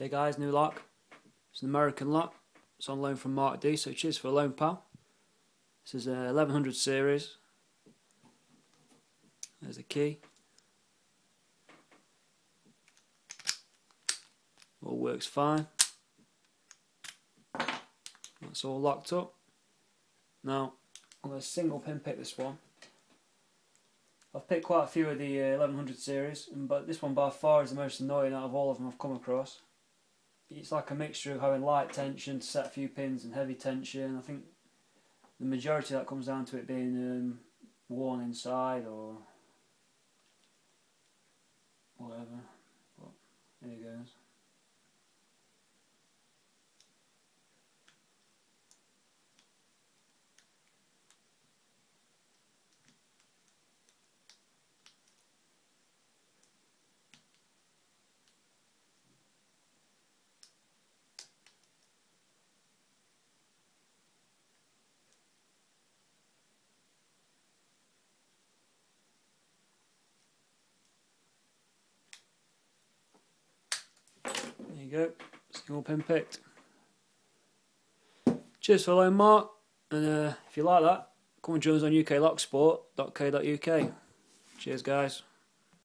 Hey guys, new lock. It's an American lock. It's on loan from Mark D, so cheers for a loan, pal. This is a 1100 series. There's a key. All works fine. That's all locked up. Now, I'm going to single pin pick this one. I've picked quite a few of the 1100 series, but this one by far is the most annoying out of all of them I've come across. It's like a mixture of having light tension to set a few pins and heavy tension. I think the majority of that comes down to it being worn inside or whatever. But here it goes. There you go, single pin picked. Cheers for the loan, Mark, and if you like that, come and join us on uklocksport.co.uk. Cheers guys.